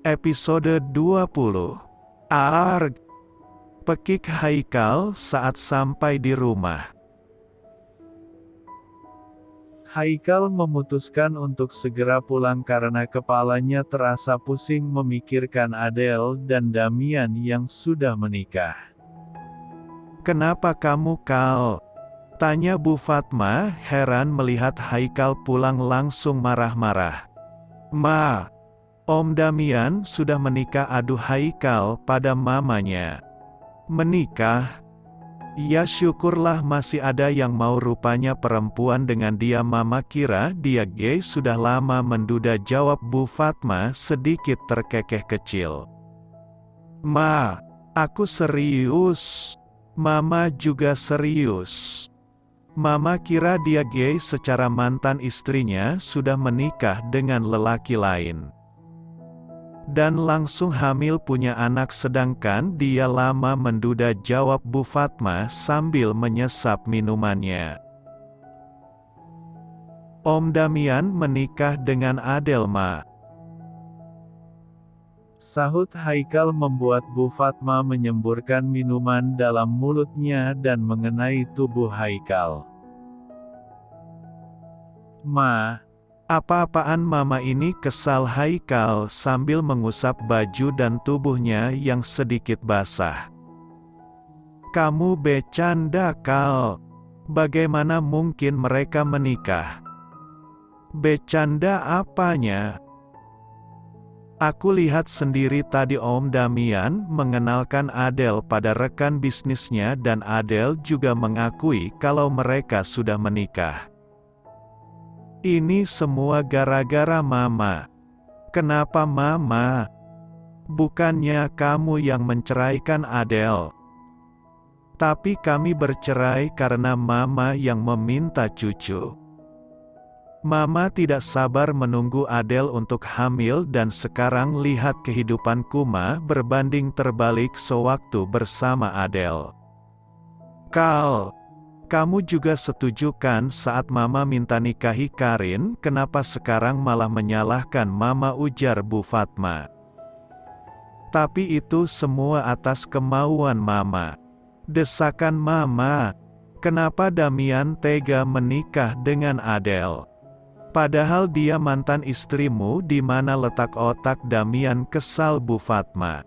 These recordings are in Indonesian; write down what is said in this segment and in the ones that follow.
Episode 20. Arg. Pekik Haikal saat sampai di rumah. Haikal memutuskan untuk segera pulang karena kepalanya terasa pusing memikirkan Adele dan Damian yang sudah menikah. "Kenapa kamu, Kal?" tanya Bu Fatma, heran melihat Haikal pulang langsung marah-marah. "Ma, Om Damian sudah menikah," adu Haikal pada mamanya. "Menikah? Ya syukurlah masih ada yang mau, rupanya perempuan dengan dia. Mama kira dia gay sudah lama menduda," jawab Bu Fatma sedikit terkekeh kecil. "Ma, aku serius. Mama juga serius. Mama kira dia gay secara mantan istrinya sudah menikah dengan lelaki lain. Dan langsung hamil punya anak sedangkan dia lama menduda," jawab Bu Fatma sambil menyesap minumannya. "Om Damian menikah dengan Adele, Ma," Sahut Haikal membuat Bu Fatma menyemburkan minuman dalam mulutnya dan mengenai tubuh Haikal. "Ma, "Apa-apaan Mama ini?" kesal Haikal sambil mengusap baju dan tubuhnya yang sedikit basah. "Kamu bercanda, Kal. Bagaimana mungkin mereka menikah?" "Bercanda apanya? Aku lihat sendiri tadi Om Damian mengenalkan Adele pada rekan bisnisnya dan Adele juga mengakui kalau mereka sudah menikah. Ini semua gara-gara Mama. Kenapa Mama? Bukannya kamu yang menceraikan Adele. Tapi kami bercerai karena Mama yang meminta cucu. Mama tidak sabar menunggu Adele untuk hamil dan sekarang lihat kehidupanku, Ma, berbanding terbalik sewaktu bersama Adele. Kal, kamu juga setuju kan saat Mama minta nikahi Karin? Kenapa sekarang malah menyalahkan Mama, ujar Bu Fatma. Tapi itu semua atas kemauan Mama. Desakan Mama. Kenapa Damian tega menikah dengan Adele? Padahal dia mantan istrimu. Di mana letak otak Damian, kesal Bu Fatma.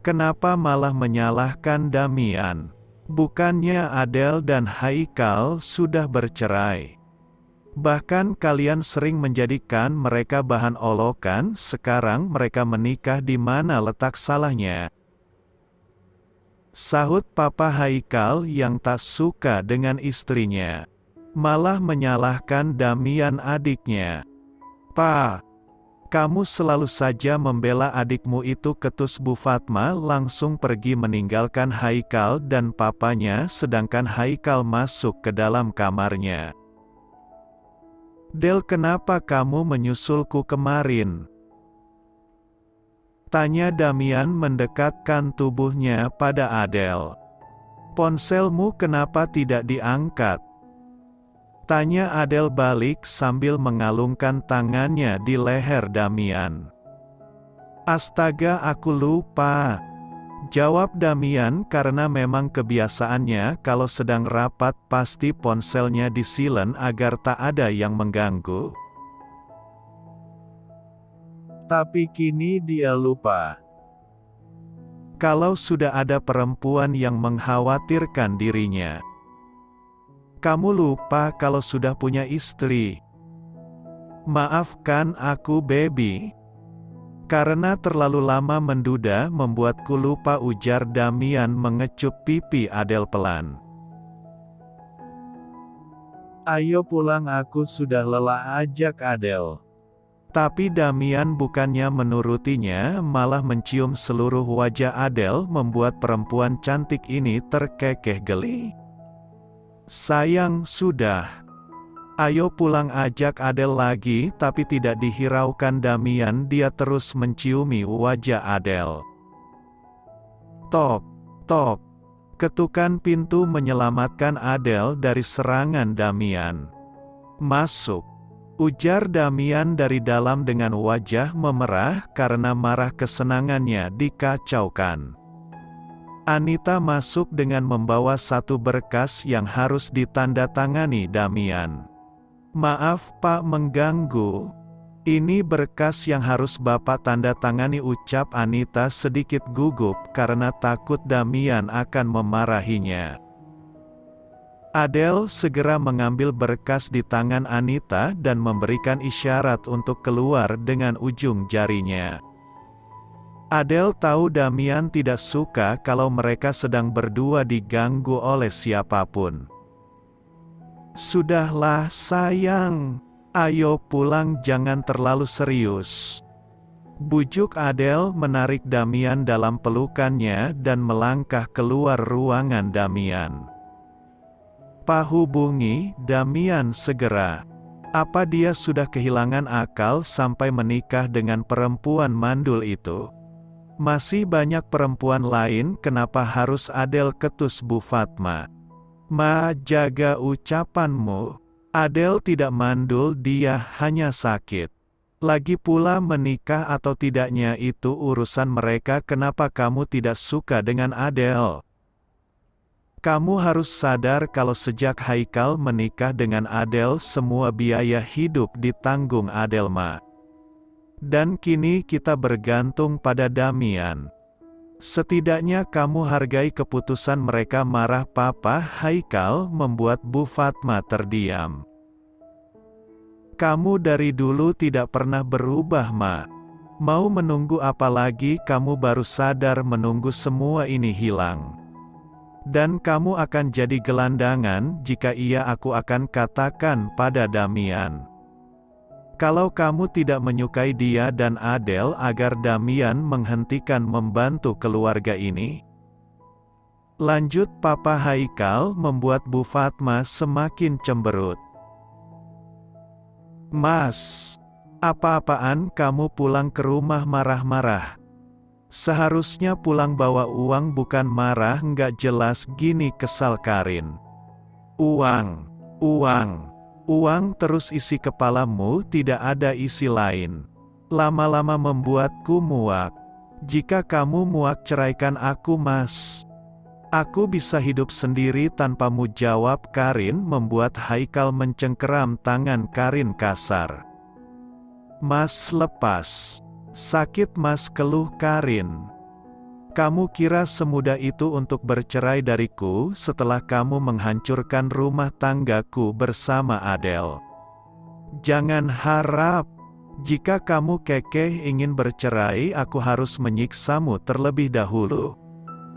Kenapa malah menyalahkan Damian? Bukannya Adele dan Haikal sudah bercerai? Bahkan kalian sering menjadikan mereka bahan olokan. Sekarang mereka menikah, di mana letak salahnya? Sahut Papa Haikal yang tak suka dengan istrinya. Malah menyalahkan Damian adiknya. "Pa, kamu selalu saja membela adikmu itu," ketus Bu Fatma langsung pergi meninggalkan Haikal dan papanya sedangkan Haikal masuk ke dalam kamarnya. "Del, kenapa kamu menyusulku kemarin?" tanya Damian mendekatkan tubuhnya pada Adele. "Ponselmu kenapa tidak diangkat?" tanya Adele balik sambil mengalungkan tangannya di leher Damian. "Astaga, aku lupa," jawab Damian karena memang kebiasaannya kalau sedang rapat pasti ponselnya di-silent agar tak ada yang mengganggu. tapi kini dia lupa. Kalau sudah ada perempuan yang mengkhawatirkan dirinya. Kamu lupa kalau sudah punya istri. Maafkan aku, baby. Karena terlalu lama menduda membuatku lupa, ujar Damian mengecup pipi Adele pelan. "Ayo pulang, aku sudah lelah," ajak Adele. Tapi Damian bukannya menurutinya, malah mencium seluruh wajah Adele membuat perempuan cantik ini terkekeh geli. "Sayang, sudah. Ayo pulang," ajak Adele lagi, tapi tidak dihiraukan Damian, dia terus menciumi wajah Adele. Tok, tok. Ketukan pintu menyelamatkan Adele dari serangan Damian. "Masuk," Ujar Damian dari dalam dengan wajah memerah karena marah kesenangannya dikacaukan. Anita masuk dengan membawa satu berkas yang harus ditandatangani Damian. Maaf Pak mengganggu. Ini berkas yang harus Bapak tanda tangani, ucap Anita sedikit gugup karena takut Damian akan memarahinya. Adele segera mengambil berkas di tangan Anita dan memberikan isyarat untuk keluar dengan ujung jarinya. Adele tahu Damian tidak suka kalau mereka sedang berdua diganggu oleh siapapun. Sudahlah sayang, ayo pulang, jangan terlalu serius. Bujuk Adele menarik Damian dalam pelukannya dan melangkah keluar ruangan Damian. Hubungi Damian segera. Apa dia sudah kehilangan akal sampai menikah dengan perempuan mandul itu? Masih banyak perempuan lain, kenapa harus Adele, ketus Bu Fatma. Ma, jaga ucapanmu. Adele tidak mandul, dia hanya sakit. Lagi pula menikah atau tidaknya itu urusan mereka, kenapa kamu tidak suka dengan Adele? Kamu harus sadar kalau sejak Haikal menikah dengan Adele semua biaya hidup ditanggung Adelma. Dan kini kita bergantung pada Damian. Setidaknya kamu hargai keputusan mereka. Marah Papa Haikal membuat Bu Fatma terdiam. Kamu dari dulu tidak pernah berubah Ma. Mau menunggu apa lagi? Kamu baru sadar menunggu semua ini hilang. Dan kamu akan jadi gelandangan jika iya, aku akan katakan pada Damian. Kalau kamu tidak menyukai dia dan Adele agar Damian menghentikan membantu keluarga ini. Lanjut Papa Haikal membuat Bu Fatma semakin cemberut. Mas, apa-apaan kamu pulang ke rumah marah-marah? Seharusnya pulang bawa uang bukan marah nggak jelas gini, kesal Karin. Uang, uang, uang terus isi kepalamu, tidak ada isi lain. Lama-lama membuatku muak. Jika kamu muak ceraikan aku Mas. Aku bisa hidup sendiri tanpamu, jawab Karin membuat Haikal mencengkeram tangan Karin kasar. Mas lepas. Sakit Mas, keluh Karin. Kamu kira semudah itu untuk bercerai dariku setelah kamu menghancurkan rumah tanggaku bersama Adele? Jangan harap. Jika kamu kekeh ingin bercerai, aku harus menyiksamu terlebih dahulu.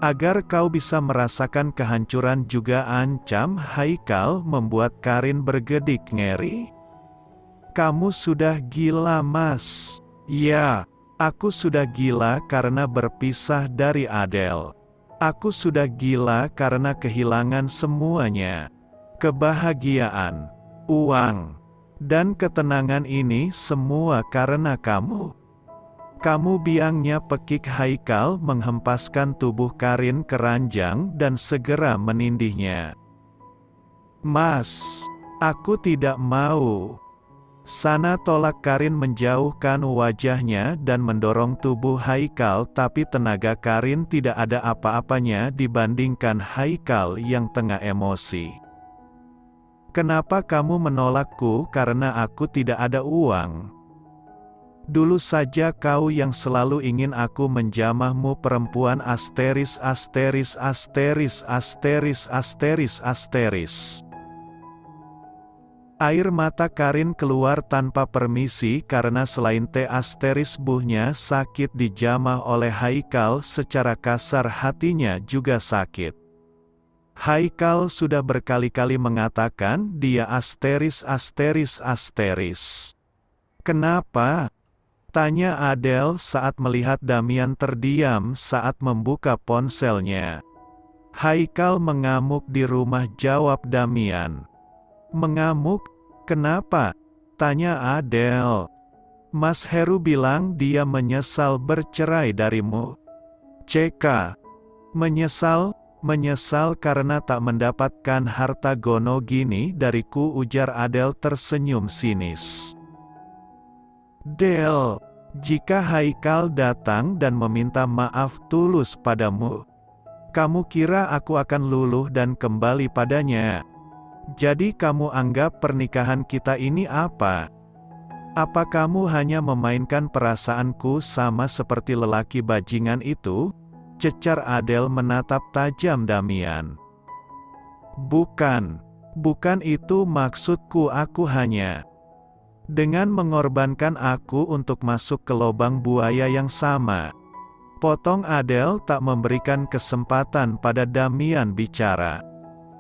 Agar kau bisa merasakan kehancuran juga, ancam Haikal membuat Karin bergedik ngeri. Kamu sudah gila Mas. Ya, aku sudah gila karena berpisah dari Adele. Aku sudah gila karena kehilangan semuanya. Kebahagiaan, uang, dan ketenangan ini semua karena kamu. Kamu, biangnya pekik Haikal menghempaskan tubuh Karin ke ranjang dan segera menindihnya. Mas, aku tidak mau. Sana, tolak. Karin menjauhkan wajahnya dan mendorong tubuh Haikal, tapi tenaga Karin tidak ada apa-apanya dibandingkan Haikal yang tengah emosi. Kenapa kamu menolakku? Karena aku tidak ada uang. Dulu saja kau yang selalu ingin aku menjamahmu, perempuan asteris asteris asteris asteris asteris asteris. Air mata Karin keluar tanpa permisi karena selain T asteris buhnya sakit dijamah oleh Haikal secara kasar, hatinya juga sakit. Haikal sudah berkali-kali mengatakan dia asteris asteris asteris. Kenapa? Tanya Adele saat melihat Damian terdiam saat membuka ponselnya. Haikal mengamuk di rumah, jawab Damian. Mengamuk? Kenapa? Tanya Adele. Mas Heru bilang dia menyesal bercerai darimu. CK. Menyesal? Menyesal karena tak mendapatkan harta gono gini dariku, ujar Adele tersenyum sinis. Del, jika Haikal datang dan meminta maaf tulus padamu, kamu kira aku akan luluh dan kembali padanya? Jadi kamu anggap pernikahan kita ini apa? Apa kamu hanya memainkan perasaanku sama seperti lelaki bajingan itu? Cecar Adele menatap tajam Damian. Bukan itu maksudku, aku hanya dengan mengorbankan aku untuk masuk ke lubang buaya yang sama. Potong Adele tak memberikan kesempatan pada Damian bicara.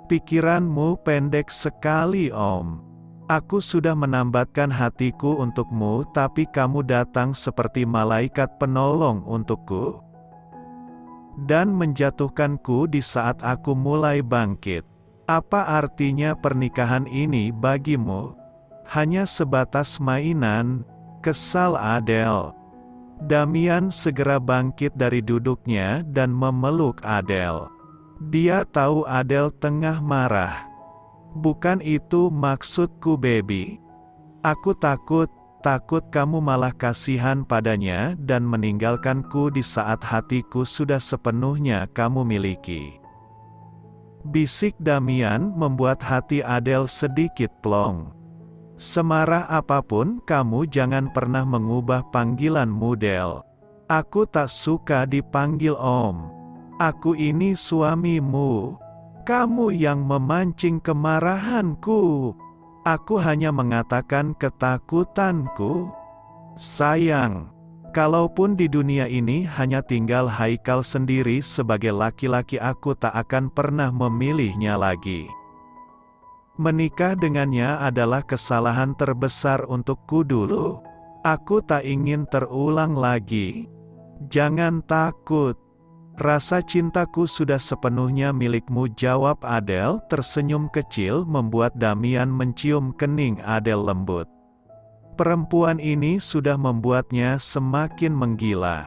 Pikiranmu pendek sekali, Om. Aku sudah menambatkan hatiku untukmu, tapi kamu datang seperti malaikat penolong untukku dan menjatuhkanku di saat aku mulai bangkit. Apa artinya pernikahan ini bagimu? Hanya sebatas mainan? Kesal Adele. Damian segera bangkit dari duduknya dan memeluk Adele. Dia tahu Adele tengah marah. Bukan itu maksudku, baby. Aku takut kamu malah kasihan padanya dan meninggalkanku di saat hatiku sudah sepenuhnya kamu miliki. Bisik Damian membuat hati Adele sedikit plong. Semarah apapun kamu jangan pernah mengubah panggilanmu, Del. Aku tak suka dipanggil Om. Aku ini suamimu. Kamu yang memancing kemarahanku. Aku hanya mengatakan ketakutanku. Sayang, kalaupun di dunia ini hanya tinggal Haikal sendiri sebagai laki-laki, aku tak akan pernah memilihnya lagi. Menikah dengannya adalah kesalahan terbesar untukku dulu. Aku tak ingin terulang lagi. Jangan takut. Rasa cintaku sudah sepenuhnya milikmu, jawab Adele tersenyum kecil membuat Damian mencium kening Adele lembut. Perempuan ini sudah membuatnya semakin menggila.